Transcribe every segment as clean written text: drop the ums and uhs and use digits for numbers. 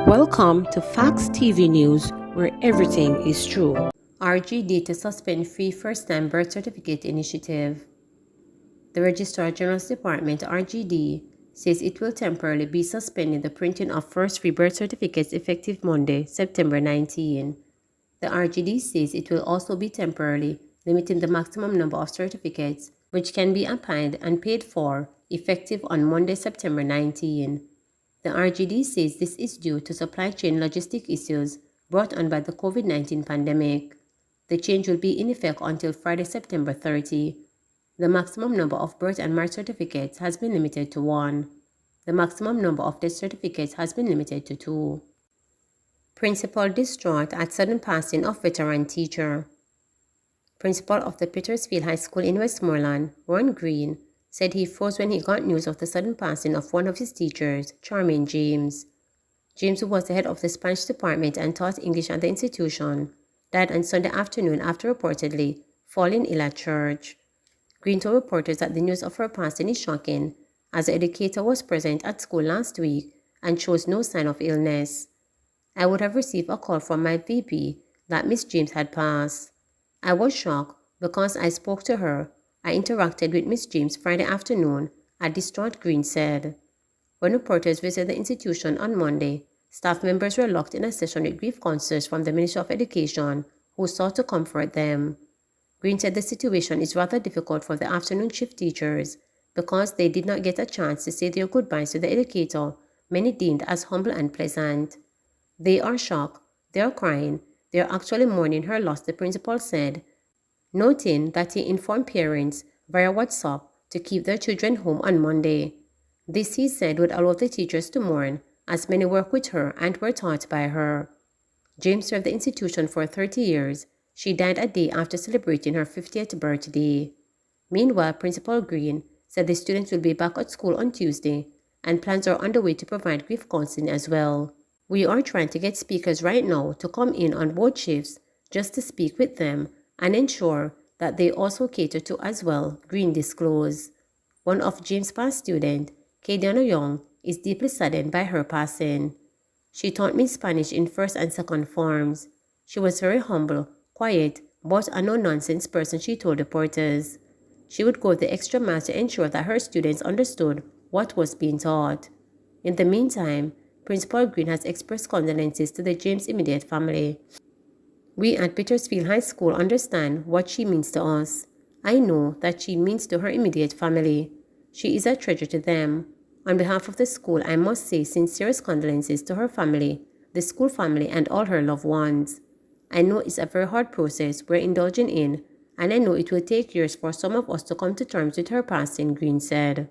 Welcome to Facts TV News, where everything is true. RGD to suspend free first-time birth certificate initiative. The Registrar General's Department, RGD, says it will temporarily be suspending the printing of first free birth certificates effective Monday, September 19. The RGD says it will also be temporarily limiting the maximum number of certificates which can be applied and paid for effective on Monday, September 19. The RGD says this is due to supply chain logistic issues brought on by the COVID-19 pandemic. The change will be in effect until Friday, September 30. The maximum number of birth and marriage certificates has been limited to 1. The maximum number of death certificates has been limited to 2. Principal distraught at sudden passing of veteran teacher. Principal of the Petersfield High School in Westmoreland, Ron Green, said he froze when he got news of the sudden passing of one of his teachers, Charmaine James. James, who was the head of the Spanish department and taught English at the institution, died on Sunday afternoon after reportedly falling ill at church. Green told reporters that the news of her passing is shocking, as the educator was present at school last week and shows no sign of illness. I would have received a call from my VP that Miss James had passed. I was shocked because I spoke to her. I interacted with Miss James Friday afternoon, a distraught Green said. When reporters visited the institution on Monday, staff members were locked in a session with grief counselors from the Ministry of Education who sought to comfort them. Green said the situation is rather difficult for the afternoon shift teachers because they did not get a chance to say their goodbyes to the educator many deemed as humble and pleasant. They are shocked, they are crying, they are actually mourning her loss, the principal said, noting that he informed parents via WhatsApp to keep their children home on Monday. This, he said, would allow the teachers to mourn, as many work with her and were taught by her. James served the institution for 30 years. She died a day after celebrating her 50th birthday. Meanwhile, Principal Green said the students will be back at school on Tuesday, and plans are underway to provide grief counseling as well. We are trying to get speakers right now to come in on both shifts just to speak with them and ensure that they also cater to as well, Green disclosed. One of James' past students, Kadiana Young, is deeply saddened by her passing. She taught me Spanish in first and second forms. She was very humble, quiet, but a no-nonsense person, she told reporters. She would go the extra mile to ensure that her students understood what was being taught. In the meantime, Principal Green has expressed condolences to the James immediate family. We at Petersfield High School understand what she means to us. I know that she means to her immediate family. She is a treasure to them. On behalf of the school, I must say sincerest condolences to her family, the school family, and all her loved ones. I know it's a very hard process we're indulging in, and I know it will take years for some of us to come to terms with her passing, Green said.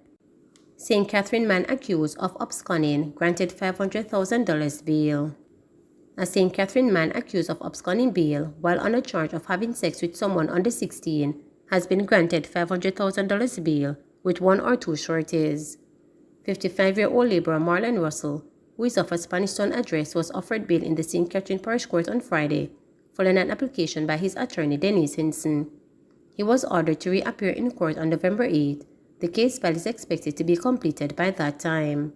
St. Catherine man accused of absconding granted $500,000 bail. A St. Catherine man accused of absconding bail while on a charge of having sex with someone under 16 has been granted $500,000 bail with 1 or 2 sureties. 55-year-old laborer Marlon Russell, who is of a Spanish Town address, was offered bail in the St. Catherine Parish Court on Friday, following an application by his attorney Denise Hinson. He was ordered to reappear in court on November 8. The case file is expected to be completed by that time.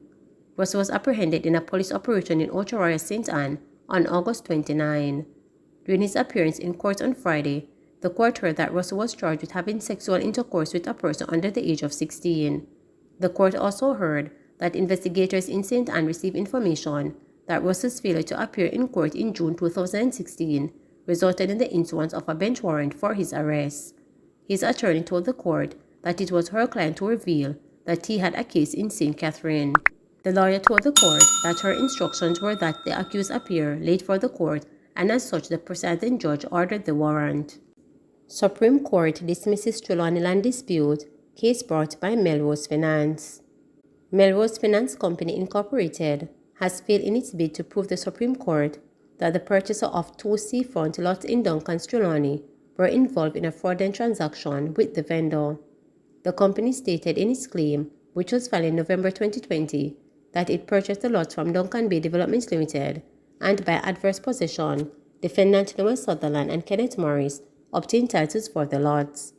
Russell was apprehended in a police operation in Ochoa, St. Anne, on August 29. During his appearance in court on Friday, the court heard that Russell was charged with having sexual intercourse with a person under the age of 16. The court also heard that investigators in St. Anne received information that Russell's failure to appear in court in June 2016 resulted in the issuance of a bench warrant for his arrest. His attorney told the court that it was her client who revealed that he had a case in St. Catherine. The lawyer told the court that her instructions were that the accused appear late for the court, and as such the presiding judge ordered the warrant. Supreme Court dismisses Trelawney land dispute, case brought by Melrose Finance. Melrose Finance Company Incorporated has failed in its bid to prove the Supreme Court that the purchaser of 2 seafront lots in Duncan's Trelawney were involved in a fraudulent transaction with the vendor. The company stated in its claim, which was filed in November 2020, that it purchased the lots from Duncan Bay Developments Limited, and by adverse possession, defendant Noel Sutherland and Kenneth Morris obtained titles for the lots.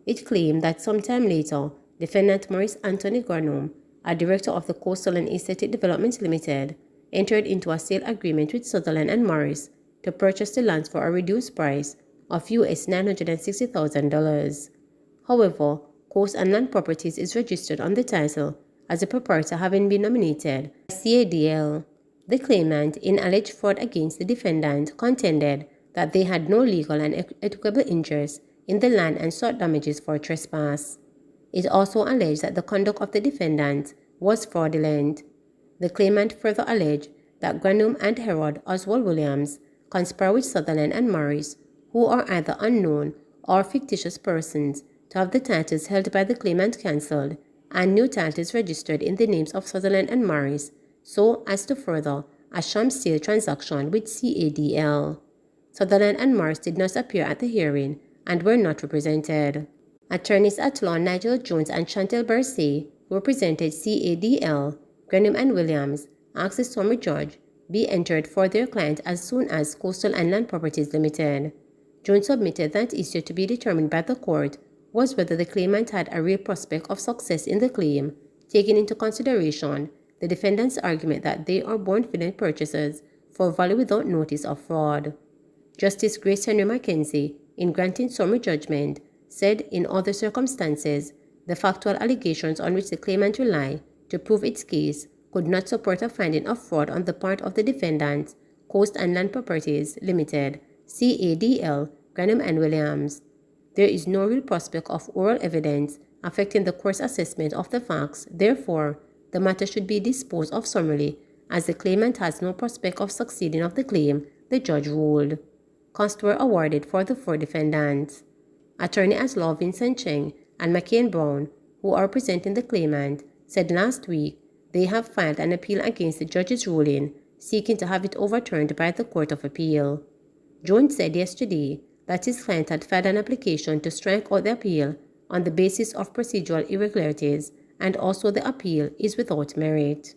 It claimed that sometime later, defendant Maurice Anthony Granum, a director of the Coastal and Aesthetic Developments Limited, entered into a sale agreement with Sutherland and Morris to purchase the lands for a reduced price of US $960,000. However, Coast and Land Properties is registered on the title as a proprietor, having been nominated by CADL. The claimant, in alleged fraud against the defendant, contended that they had no legal and equitable interest in the land and sought damages for trespass. It also alleged that the conduct of the defendant was fraudulent. The claimant further alleged that Granum and Herod Oswald Williams conspire with Sutherland and Morris, who are either unknown or fictitious persons, to have the titles held by the claimant cancelled and new titles registered in the names of Sutherland and Morris, so as to further a sham sale transaction with CADL. Sutherland and Morris did not appear at the hearing and were not represented. Attorneys at law Nigel Jones and Chantel Bersay, who represented CADL, Granum and Williams, asked the summary judge be entered for their client as soon as Coastal and Land Properties Limited. Jones submitted that issue to be determined by the court was whether the claimant had a real prospect of success in the claim, taking into consideration the defendant's argument that they are bona-fide purchasers for value without notice of fraud. Justice Grace Henry Mackenzie, in granting summary judgment, said in other circumstances, the factual allegations on which the claimant relied to prove its case could not support a finding of fraud on the part of the defendant, Coast and Land Properties Limited, CADL, Granum and Williams. There is no real prospect of oral evidence affecting the court's assessment of the facts. Therefore, the matter should be disposed of summarily, as the claimant has no prospect of succeeding of the claim, the judge ruled. Costs were awarded for the 4 defendants. Attorney at law Vincent Cheng and McCain Brown, who are representing the claimant, said last week they have filed an appeal against the judge's ruling, seeking to have it overturned by the Court of Appeal. Jones said yesterday that his client had filed an application to strike out the appeal on the basis of procedural irregularities, and also the appeal is without merit.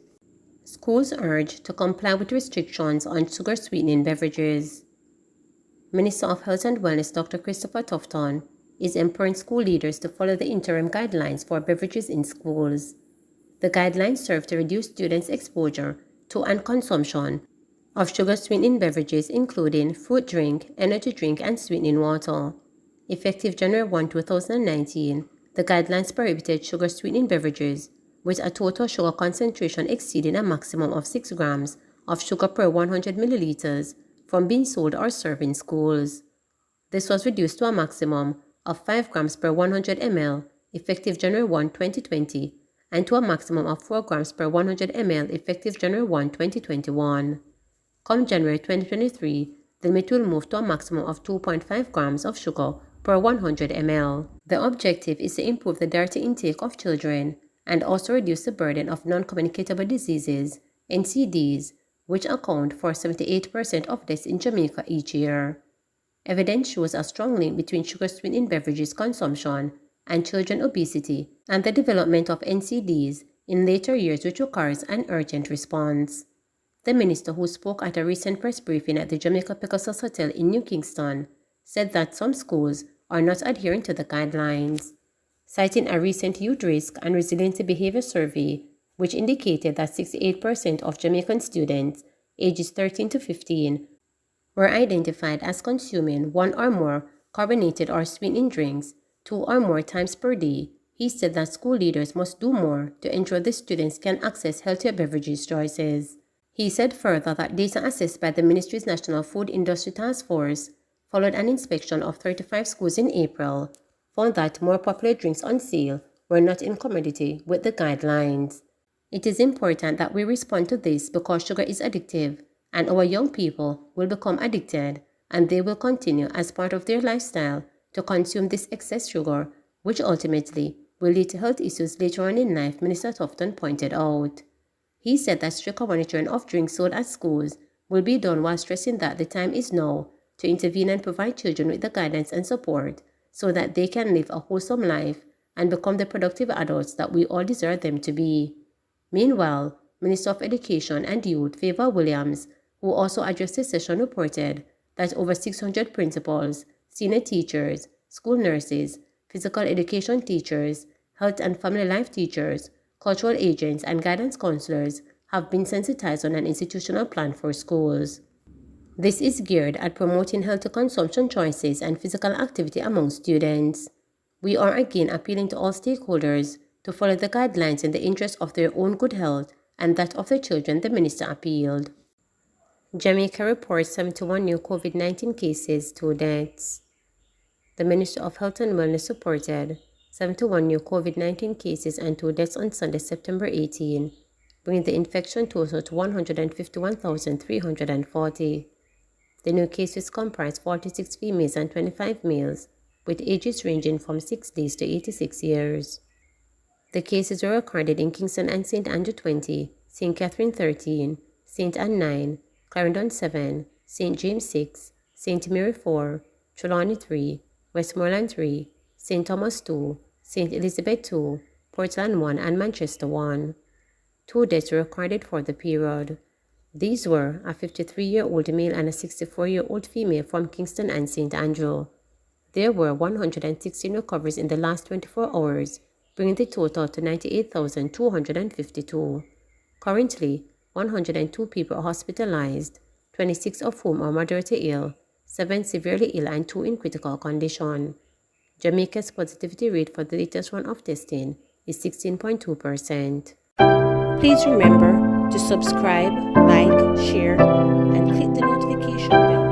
Schools urged to comply with restrictions on sugar sweetening beverages. Minister of Health and Wellness Dr. Christopher Tufton is empowering school leaders to follow the interim guidelines for beverages in schools. The guidelines serve to reduce students' exposure to and consumption of sugar sweetening beverages, including fruit drink, energy drink, and sweetening water. Effective January 1, 2019, the guidelines prohibited sugar sweetening beverages with a total sugar concentration exceeding a maximum of 6 grams of sugar per 100 milliliters from being sold or served in schools. This was reduced to a maximum of 5 grams per 100 ml effective January 1, 2020, and to a maximum of 4 grams per 100 ml effective January 1, 2021. Come January 2023, the limit will move to a maximum of 2.5 grams of sugar per 100 ml. The objective is to improve the dietary intake of children and also reduce the burden of non-communicable diseases, NCDs, which account for 78% of deaths in Jamaica each year. Evidence shows a strong link between sugar sweetening beverages consumption and children obesity and the development of NCDs in later years, which requires an urgent response. The minister, who spoke at a recent press briefing at the Jamaica Pegasus Hotel in New Kingston, said that some schools are not adhering to the guidelines, citing a recent youth risk and resiliency behavior survey, which indicated that 68% of Jamaican students ages 13 to 15 were identified as consuming 1 or more carbonated or sweetening drinks 2 or more times per day. He said that school leaders must do more to ensure the students can access healthier beverages choices. He said further that data assessed by the ministry's National Food Industry Task Force, followed an inspection of 35 schools in April, found that more popular drinks on sale were not in conformity with the guidelines. It is important that we respond to this because sugar is addictive, and our young people will become addicted, and they will continue as part of their lifestyle to consume this excess sugar, which ultimately will lead to health issues later on in life, Minister Tufton pointed out. He said that stricter monitoring of drinks sold at schools will be done, while stressing that the time is now to intervene and provide children with the guidance and support so that they can live a wholesome life and become the productive adults that we all deserve them to be. Meanwhile, Minister of Education and Youth Favour Williams, who also addressed the session, reported that over 600 principals, senior teachers, school nurses, physical education teachers, health and family life teachers, cultural agents, and guidance counselors have been sensitized on an institutional plan for schools. This is geared at promoting healthy consumption choices and physical activity among students. We are again appealing to all stakeholders to follow the guidelines in the interest of their own good health and that of their children, the minister appealed. Jamaica reports 71 new COVID-19 cases, 2 deaths. The Minister of Health and Wellness reported 71 new COVID-19 cases and 2 deaths on Sunday, September 18, bringing the infection total to 151,340. The new cases comprise 46 females and 25 males, with ages ranging from 6 days to 86 years. The cases were recorded in Kingston and St. Andrew 20, St. Catherine 13, St. Anne 9, Clarendon 7, St. James 6, St. Mary 4, Trelawney 3, Westmoreland 3, St. Thomas 2, St. Elizabeth 2, Portland 1, and Manchester 1. 2 deaths were recorded for the period. These were a 53-year-old male and a 64-year-old female from Kingston and St. Andrew. There were 116 recoveries in the last 24 hours, bringing the total to 98,252. Currently, 102 people are hospitalized, 26 of whom are moderately ill, 7 severely ill, and 2 in critical condition. Jamaica's positivity rate for the latest round of testing is 16.2%. Please remember to subscribe, like, share, and click the notification bell.